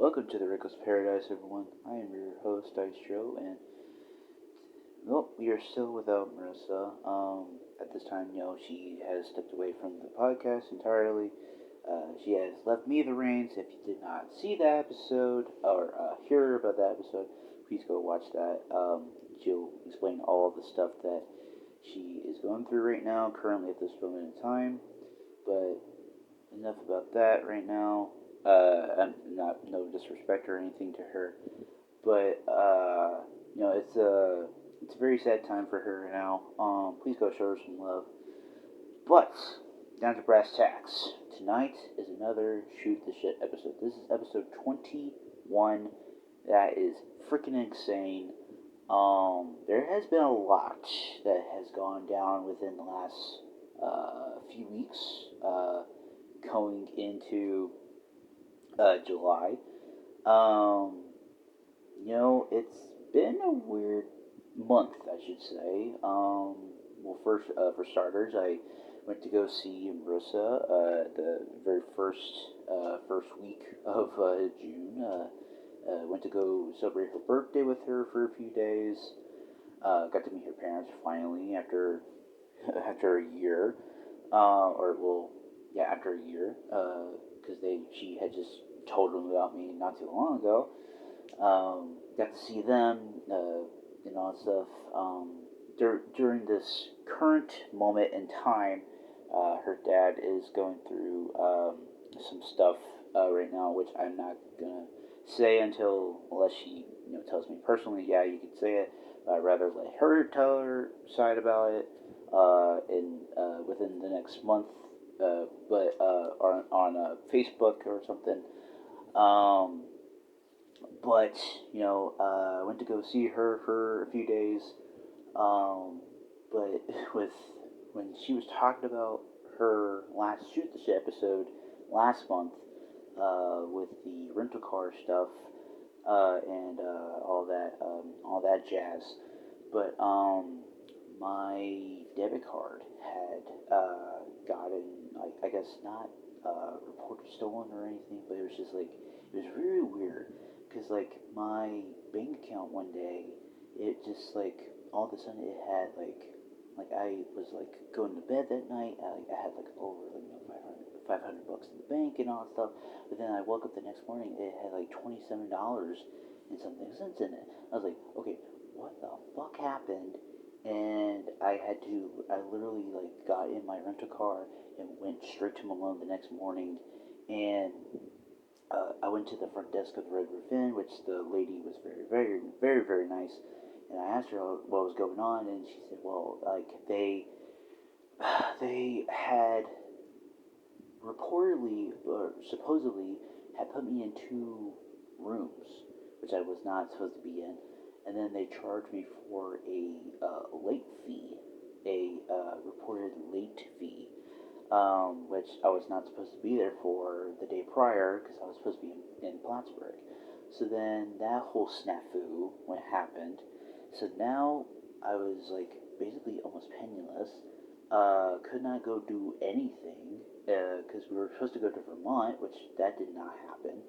Welcome to the Rickles Paradise, everyone. I am your host, Dystro, and well, we are still without Marissa. At this time, she has stepped away from the podcast entirely. She has left me the reins. If you did not see that episode or hear about that episode, please go watch that. She'll explain all of the stuff that she is going through right now, currently at this moment in time. But enough about that right now. And not no disrespect or anything to her, but it's a very sad time for her right now. Please go show her some love. But down to brass tacks. Tonight is another shoot the shit episode. This is episode 21. That is freaking insane. There has been a lot that has gone down within the last few weeks, going into July. Um, it's been a weird month, I should say. Well, first, for starters, I went to go see Marissa the very first week of June. Went to go celebrate her birthday with her for a few days. Got to meet her parents finally after after a year, or well, yeah, after a year, because she had just told them about me not too long ago. Got to see them, and all that stuff. During this current moment in time, her dad is going through some stuff right now, which I'm not gonna say unless she tells me personally. Yeah, you could say it. I'd rather let her tell her side about it in within the next month, but on Facebook or something. Um, but I went to go see her for a few days. Um, but with when she was talking about her last shoot the shit episode last month, with the rental car stuff, and all that jazz. But my debit card had gotten, I guess not reported stolen or anything, but it was just like it was really weird because like my bank account one day, it just like all of a sudden it had like I was like going to bed that night. I had like over like 500 bucks in the bank and all that stuff. But then I woke up the next morning. It had like $27 and something cents in it. I was like, okay, what the fuck happened? And I literally like got in my rental car and went straight to Malone the next morning. And I went to the front desk of the Red Roof Inn, which the lady was very, very, very, very nice. And I asked her what was going on, and she said, well, like they had reportedly or supposedly had put me in two rooms, which I was not supposed to be in, and then they charged me for a late fee, a reported late fee, which I was not supposed to be there for the day prior because I was supposed to be in Plattsburgh. So then that whole snafu what happened. So now I was like basically almost penniless. Could not go do anything because we were supposed to go to Vermont, which that did not happen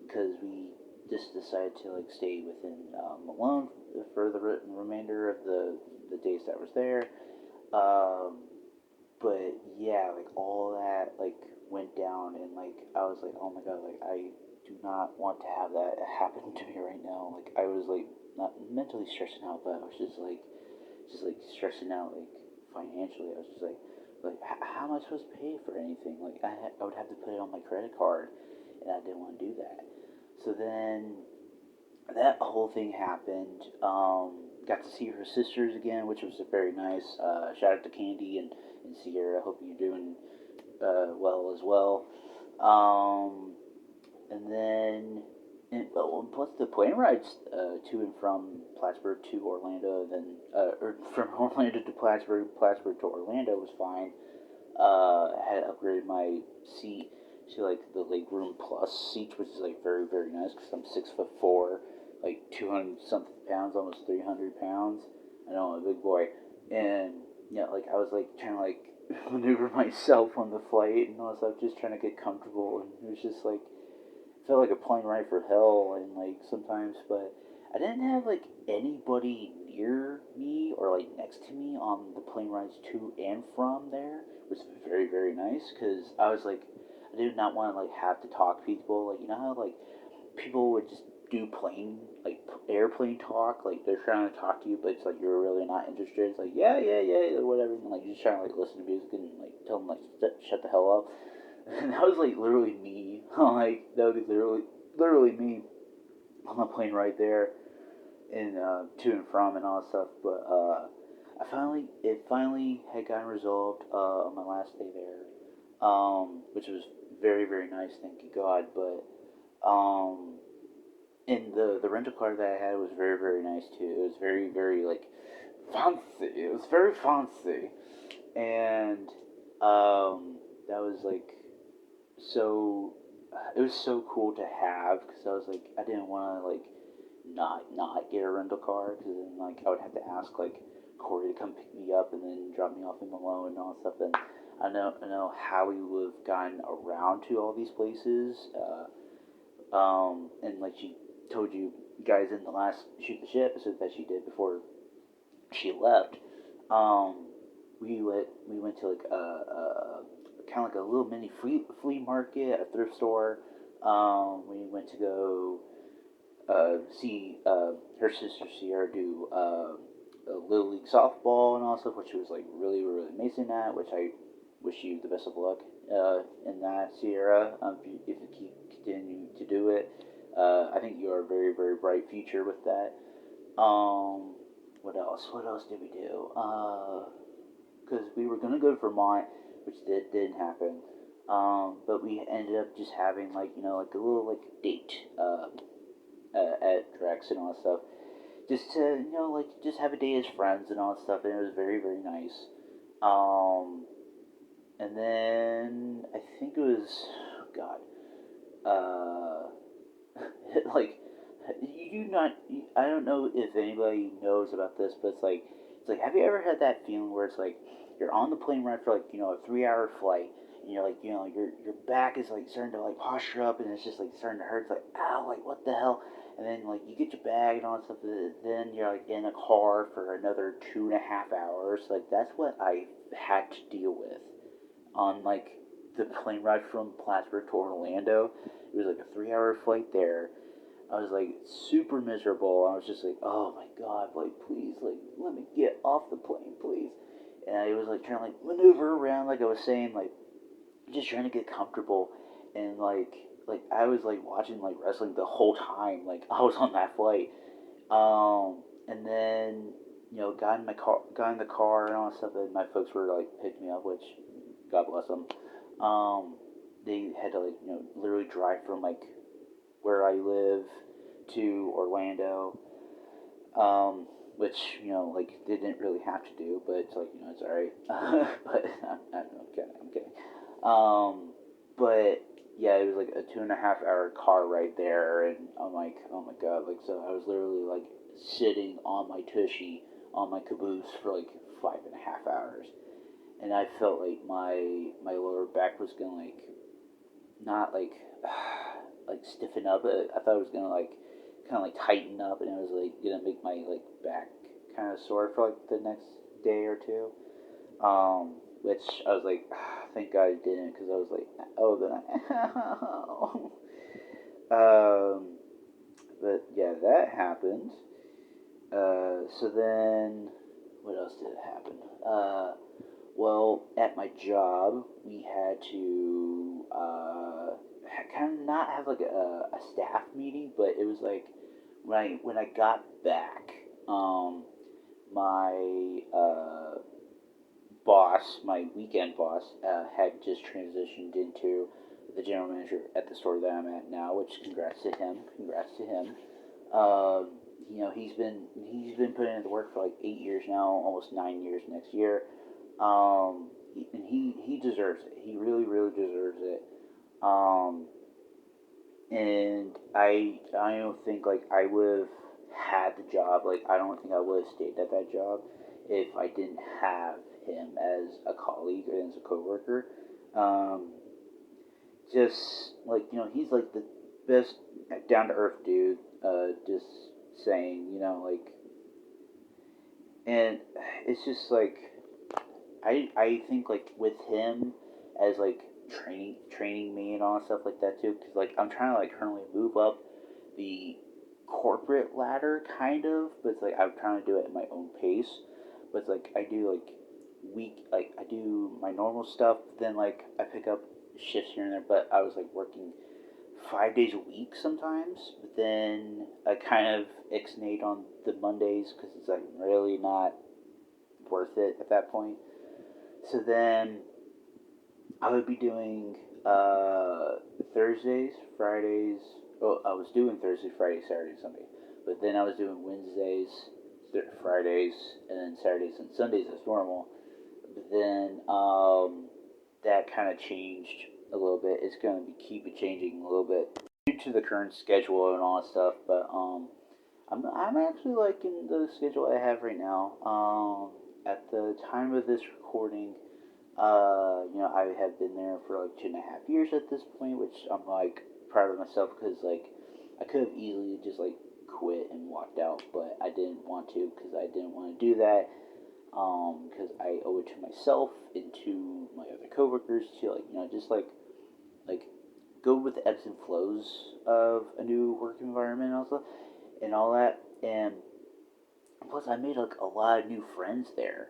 because we just decided to like stay within Malone for the remainder of the days that I was there. Um, but yeah, like all that like went down, and like I was like, oh my god, like I do not want to have that happen to me right now. Like I was like not mentally stressing out, but I was just like stressing out like financially. I was just like how am I supposed to pay for anything? Like I would have to put it on my credit card, and I didn't want to do that. So then that whole thing happened. Got to see her sisters again, which was very nice. Shout out to Candy and Sierra. I hope you're doing well as well. Um, and then, plus the plane rides to and from Plattsburgh to Orlando, then or from Orlando to Plattsburgh, Plattsburgh to Orlando was fine. I had upgraded my seat to like the legroom plus seat, which is like very very nice because I'm 6'4", like 200 something pounds, almost 300 pounds. I know I'm a big boy, and like I was like trying to like maneuver myself on the flight and all that stuff, just trying to get comfortable, and it was just like felt like a plane ride for hell, and like sometimes, but I didn't have like anybody near me or like next to me on the plane rides to and from there, which was very very nice because I was like I did not want to like have to talk to people, like you know how like people would just do plane like airplane talk, like they're trying to talk to you, but it's like you're really not interested. It's like yeah or whatever, and like you're just trying to like listen to music and like tell them like shut the hell up. And that was like literally me. Like that would be literally me on the plane right there, and to and from and all that stuff. But it finally had gotten resolved on my last day there, which was very very nice. Thank you God. But and the rental car that I had was very very nice too. It was very very like fancy. It was very fancy, and that was like so. It was so cool to have because I was like I didn't want to like not get a rental car because then like I would have to ask like Corey to come pick me up and then drop me off in Malone and all that stuff. And I know how we would have gotten around to all these places. And like she told you guys in the last shoot the shit episode that she did before she left. Um, we went to like a kind of like a little mini flea market, a thrift store. We went to go see her sister Sierra do Little League softball and all stuff, which she was like really really amazing at. Which I wish you the best of luck in that, Sierra. If you keep continue to do it, I think you are a very very bright future with that. What else? What else did we do? Because we were gonna go to Vermont, which didn't happen. But we ended up just having like you know like a little like date at Drex and all that stuff, just to you know like just have a day as friends and all that stuff, and it was very very nice. Um, and then I think it was God, like you not I don't know if anybody knows about this, but it's like have you ever had that feeling where it's like you're on the plane ride for like you know a 3 hour flight and you're like you know your back is like starting to like posture up and it's just like starting to hurt. It's like ow, like what the hell. And then like you get your bag and all that stuff, and then you're like in a car for another 2.5 hours. Like that's what I had to deal with on like the plane ride from Plattsburgh to Orlando. It was like a 3 hour flight there. I was like super miserable. I was just like, oh my god, like please, like let me get off the plane, please. And I was like trying to like maneuver around, like I was saying, like just trying to get comfortable. And like I was like watching like wrestling the whole time, like I was on that flight. And then you know got in the car and all that stuff, and my folks were like picking me up, which God bless them. They had to like you know literally drive from like where I live to Orlando, which you know like they didn't really have to do, but it's like you know it's alright. But I'm kidding. But yeah, it was like a 2.5 hour car ride there, and I'm like, oh my god, like so I was literally like sitting on my tushy on my caboose for like 5.5 hours, and I felt like my lower back was gonna like not like like stiffen up. I thought it was gonna like kind of like tighten up, and it was like gonna make my like back kind of sore for like the next day or two. Which I was like, thank God it didn't, because I was like, oh, then but yeah, that happened. So then, what else did happen? Well, at my job, we had to kind of not have like a staff meeting, but it was like when I got back, my boss, my weekend boss, had just transitioned into the general manager at the store that I'm at now. Which congrats to him. Congrats to him. You know he's been putting in the work for like 8 years now, almost 9 years next year. And he deserves it. He really really deserves it. Um, and I don't think like I would have had the job. Like I don't think I would have stayed at that job if I didn't have him as a colleague or as a coworker. Um, just like you know, he's like best down to earth dude. Just saying, and it's just like I think like with him as like training me and all that stuff like that too, because like I'm trying to like currently move up the corporate ladder kind of, but it's like I'm trying to do it at my own pace. But it's like I do like I do my normal stuff, then like I pick up shifts here and there. But I was like working 5 days a week sometimes, but then I kind of ixnayed on the Mondays because it's like really not worth it at that point. So then I would be doing Thursdays, Fridays. Well, I was doing Thursday, Friday, Saturday, Sunday. But then I was doing Wednesdays, Fridays, and then Saturdays and Sundays as normal. But then that kind of changed a little bit. It's going to be keep it changing a little bit due to the current schedule and all that stuff. But I'm actually liking the schedule I have right now. At the time of this recording, I have been there for like 2.5 years at this point, which I'm like proud of myself because like I could have easily just like quit and walked out, but I didn't want to because I didn't want to do that. Because I owe it to myself and to my other coworkers to like just like go with the ebbs and flows of a new work environment also and all that. And plus, I made like a lot of new friends there.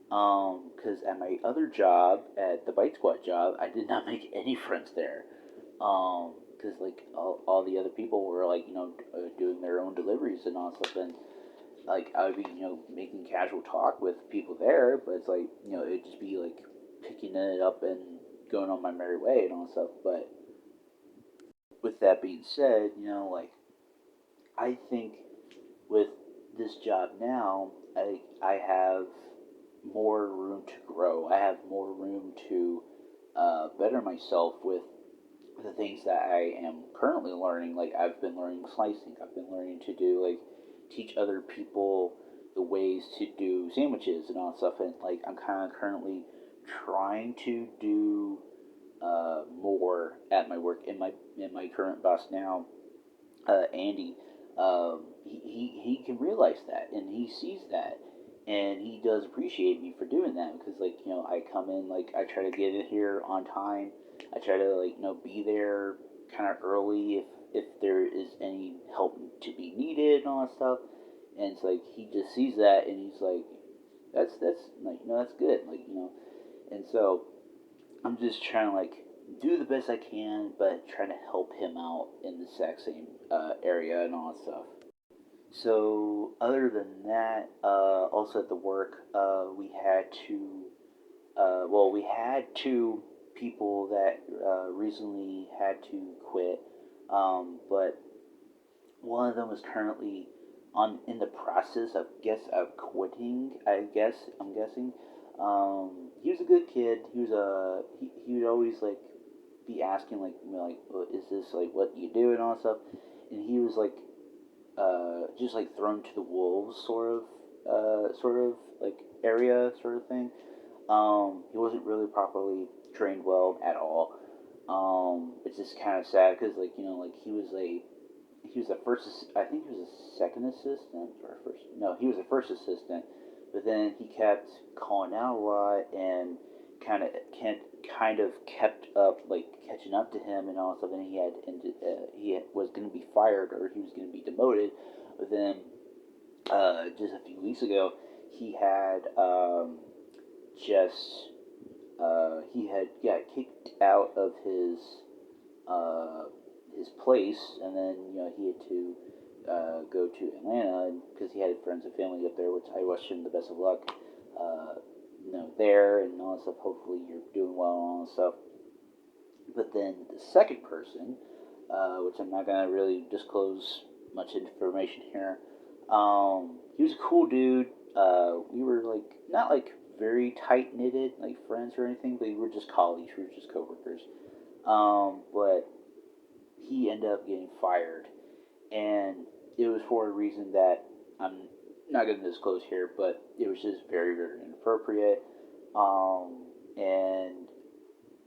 Because at my other job, at the Bite Squad job, I did not make any friends there. Because like all the other people were like doing their own deliveries and all stuff, and like I would be making casual talk with people there, but it's like it'd just be like picking it up and going on my merry way and all stuff. But with that being said, like I think with this job now, I have more room to grow. I have more room to better myself with the things that I am currently learning. Like I've been learning slicing. I've been learning to do like teach other people the ways to do sandwiches and all that stuff. And like I'm kind of currently trying to do more at my work. In my current boss now, Andy, he can realize that and he sees that and he does appreciate me for doing that because like I come in like I try to get in here on time. I try to like be there kind of early if there is any help to be needed and all that stuff. And it's like he just sees that and he's like, that's like that's good like and so I'm just trying to like do the best I can, but trying to help him out in the exact same area and all that stuff. So other than that, also at the work, we had two people that recently had to quit, but one of them is currently on in the process of quitting. I'm guessing. He was a good kid. He would always like be asking like is this like what you do and all that stuff, and he was like just like thrown to the wolves sort of like area sort of thing. He wasn't really properly trained well at all. It's just kind of sad because like he was the first. I think he was a second assistant or first. No, he was the first assistant. But then he kept calling out a lot and kind of kind of kept up like catching up to him and all that stuff. And was going to be fired or he was going to be demoted. But then just a few weeks ago, he had just he had got kicked out of his place, and then he had to go to Atlanta because he had friends and family up there, which I wish him the best of luck. There and all that stuff. Hopefully, you're doing well and all that stuff. But then the second person, which I'm not gonna really disclose much information here, he was a cool dude. We were like not like very tight knitted, like friends or anything, but we were just colleagues. We were just coworkers. But he ended up getting fired, and it was for a reason that I'm not going to disclose here, but it was just very, very inappropriate. And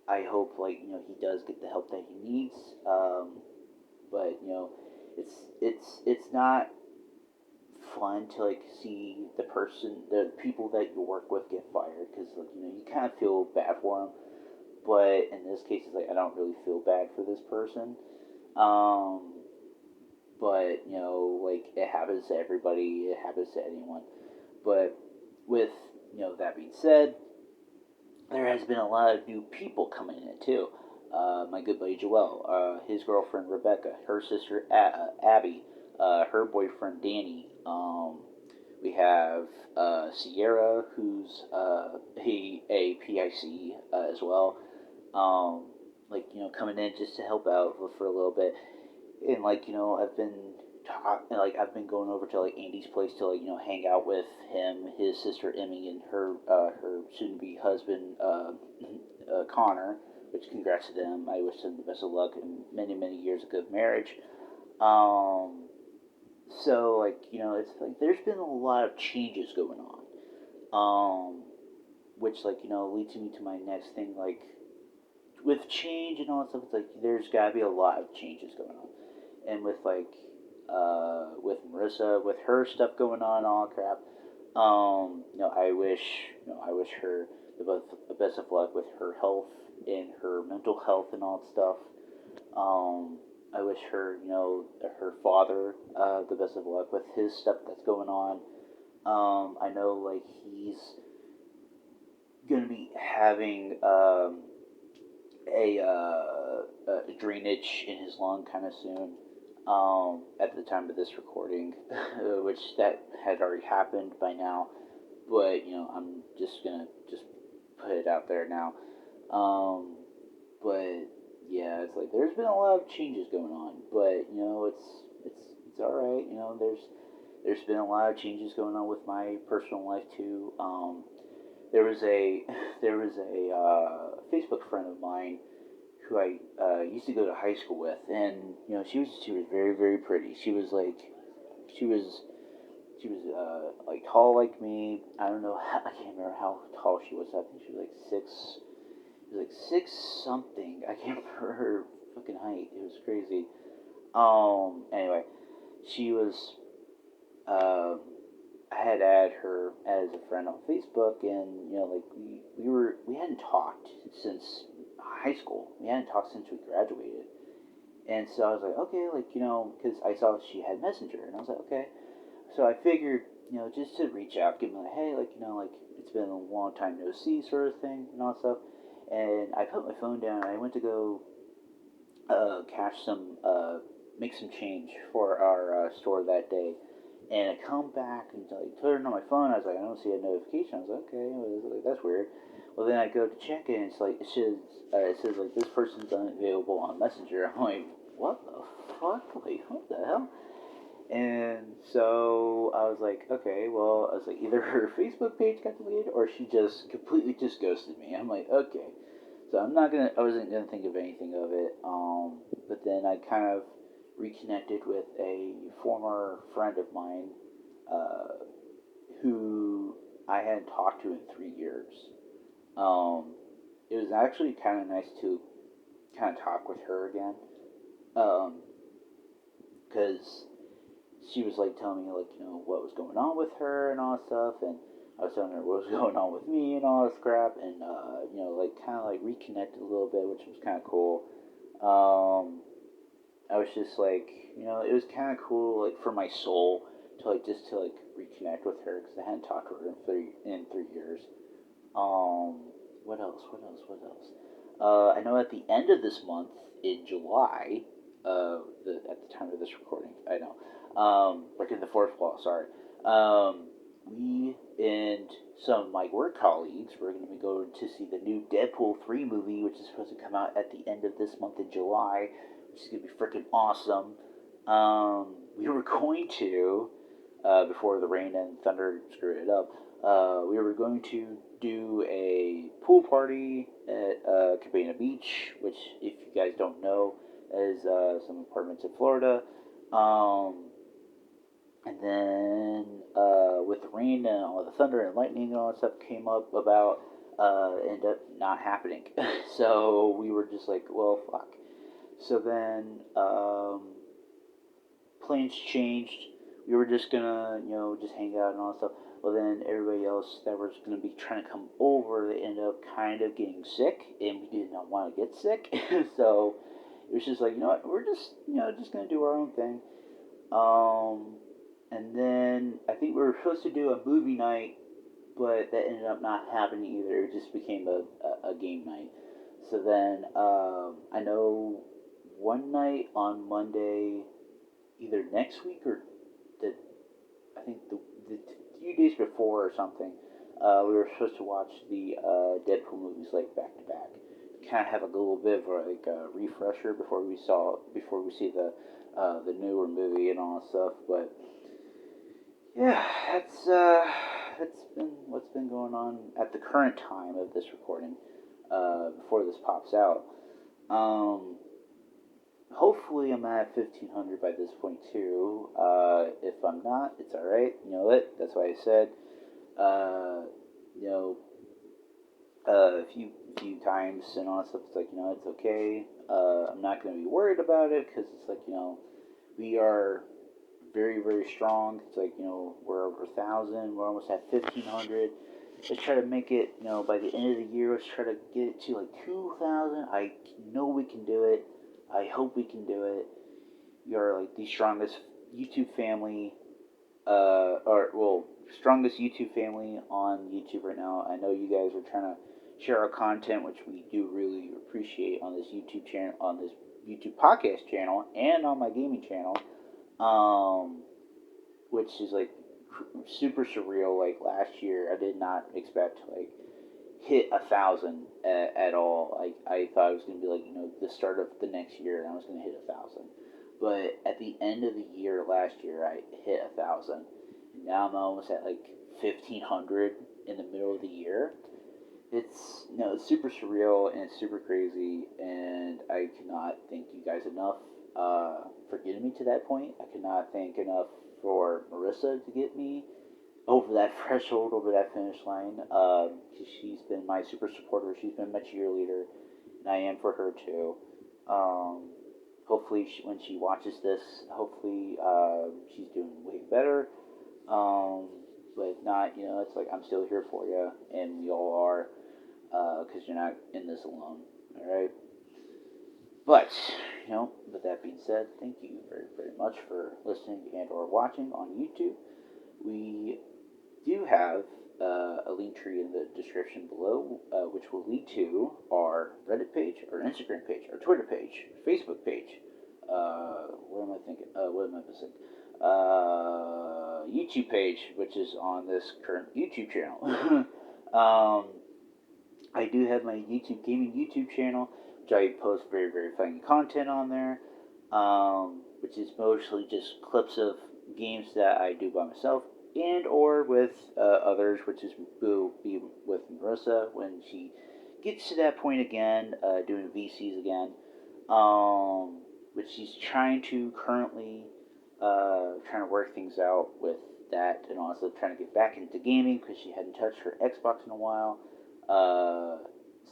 I hope, like, he does get the help that he needs. but it's not fun to like see the people that you work with get fired because like you kind of feel bad for them. But in this case, it's like I don't really feel bad for this person. Um, but like it happens to everybody. It happens to anyone. But with that being said, there has been a lot of new people coming in too. My good buddy Joel, his girlfriend Rebecca, her sister Abby, her boyfriend Danny. We have Sierra, who's a PIC as well. Like coming in just to help out for a little bit, and like I've been going over to like Andy's place to like hang out with him, his sister Emmy, and her soon to be husband Connor. Which congrats to them. I wish them the best of luck in many years of good marriage. Um, so like it's like there's been a lot of changes going on. Which like leads me to my next thing. Like with change and all that stuff, it's like there's gotta be a lot of changes going on, and with like with Marissa, with her stuff going on, all crap. I wish her the best of luck with her health and her mental health and all that stuff. I wish her, her father, the best of luck with his stuff that's going on. I know like he's gonna be having a drainage in his lung kind of soon. At the time of this recording, which that had already happened by now, but I'm just gonna just put it out there now. But yeah, it's like there's been a lot of changes going on, but it's all right. There's been a lot of changes going on with my personal life too. There was a there was a Facebook friend of mine who I used to go to high school with, and she was very pretty. She was she was like tall like me. I don't know. I can't remember how tall she was. I think she was like six. She was like six something. I can't remember her fucking height. It was crazy. Anyway, she was. Um, I had added her as a friend on Facebook, and like we hadn't talked since high school. We hadn't talked since we graduated, and so I was like, okay, like because I saw she had Messenger, and I was like, okay. So I figured, just to reach out, give them like, hey, like like it's been a long time no see, sort of thing, and all that stuff. And I put my phone down. And I went to go cash some, make some change for our store that day. And I come back and like turn on my phone. I was like, I don't see a notification. I was like, okay, well, like, that's weird. Well, then I go to check it, and it's like it says like this person's unavailable on Messenger. I'm like, what the fuck? Like, what the hell? And so I was like, okay, well, I was like, either her Facebook page got deleted or she just completely just ghosted me. I'm like, okay. So I wasn't gonna think of anything of it. But then I kind of reconnected with a former friend of mine, uh, who I hadn't talked to in 3 years. Um, it was actually kind of nice to kind of talk with her again. Um, because she was like telling me like what was going on with her and all that stuff, and I was telling her what was going on with me and all this crap, and like kind of like reconnected a little bit, which was kind of cool. Um, I was just like it was kind of cool like for my soul to like just to like reconnect with her because I hadn't talked to her in 3 years. What else? What else? What else? I know at the end of this month in July, at the time of this recording, I know, like in the fourth wall, sorry. We and some of my work colleagues were going to be going to see the new Deadpool 3 movie, which is supposed to come out at the end of this month in July, which is going to be freaking awesome. We were going to, before the rain and thunder screwed it up, we were going to do a pool party at Cabana Beach, which, if you guys don't know, is some apartments in Florida. Um, and then with the rain and all the thunder and lightning and all that stuff came up about, ended up not happening. So we were just like, well, fuck. So then plans changed. We were just gonna, just hang out and all that stuff. Well, then everybody else that was gonna be trying to come over, they ended up kind of getting sick, and we did not want to get sick. So it was just like, we're just, just gonna do our own thing. And then I think we were supposed to do a movie night, but that ended up not happening either. It just became a game night. So then I know one night on Monday, either next week or the I think the few days before or something, we were supposed to watch the Deadpool movies like back to back. Kind of have a little bit of like a refresher before we see the newer movie and all that stuff. But yeah, that's been what's been going on at the current time of this recording. Before this pops out. Hopefully I'm at 1500 by this point too. If I'm not, it's alright. You know it. That's why I said, you know, a few times and all that stuff. It's like, it's okay. I'm not going to be worried about it because it's like, we are very, very strong. It's like, we're over 1,000. We're almost at 1,500. Let's try to make it, by the end of the year, let's try to get it to like 2,000. I know we can do it. I hope we can do it. We are like the strongest YouTube family, strongest YouTube family on YouTube right now. I know you guys are trying to share our content, which we do really appreciate on this YouTube channel, on this YouTube podcast channel, and on my gaming channel, which is like super surreal. Like last year, I did not expect to like hit 1,000 at all. I thought it was going to be like the start of the next year, and I was going to hit 1,000. But at the end of the year last year, I hit 1,000, and now I'm almost at like 1,500 in the middle of the year. It's it's super surreal and it's super crazy, and I cannot thank you guys enough for getting me to that point. I cannot thank enough for Marissa to get me over that threshold, over that finish line. She's been my super supporter. She's been my cheerleader, and I am for her too. Hopefully, when she watches this, hopefully she's doing way better. But if not, it's like I'm still here for you, and we all are, because you're not in this alone. All right. But, with that being said, thank you very, very much for listening and or watching on YouTube. We do have a link tree in the description below, which will lead to our Reddit page, our Instagram page, our Twitter page, Facebook page. What am I thinking? What am I missing? YouTube page, which is on this current YouTube channel. I do have my gaming YouTube channel, which I post very, very funny content on there, which is mostly just clips of games that I do by myself and or with others, which will be with Marissa when she gets to that point again, doing VCs again, which she's trying to currently trying to work things out with that, and also trying to get back into gaming because she hadn't touched her Xbox in a while.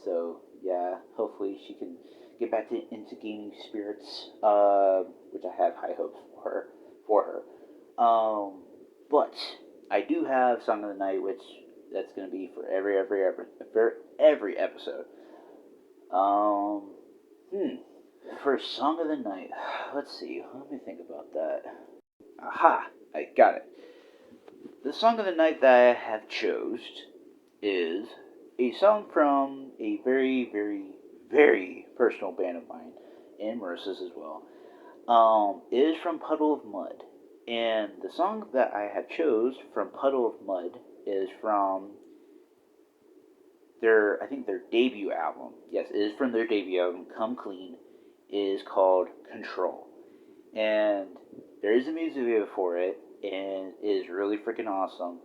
So yeah, hopefully she can get back into gaming spirits, which I have high hopes for her. But I do have Song of the Night, which that's going to be for every episode. For Song of the Night, let's see. Let me think about that. Aha! I got it. The Song of the Night that I have chose is a song from a very, very, very personal band of mine, and Marissa's as well. It is from Puddle of Mud. And the song that I have chose from Puddle of Mud is from their debut album. Yes, it is from their debut album, Come Clean. It is called Control. And there is a music video for it, and it is really freaking awesome.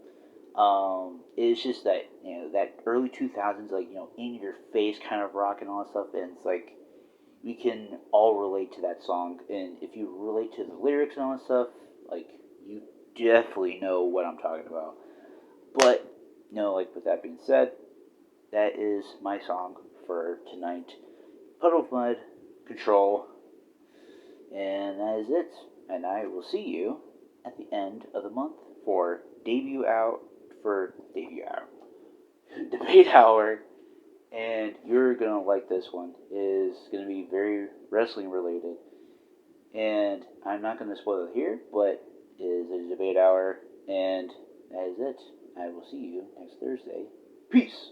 It's just that, that early 2000s, like, in your face kind of rock and all that stuff, and it's like, we can all relate to that song, and if you relate to the lyrics and all that stuff, like, you definitely know what I'm talking about. But, like, with that being said, that is my song for tonight. Puddle of Mud, Control, And that is it. And I will see you at the end of the month for debut hour, debate hour. And you're gonna like this one. It is gonna be very wrestling related. And I'm not gonna spoil it here, but it is a debate hour. And that is it. I will see you next Thursday. Peace.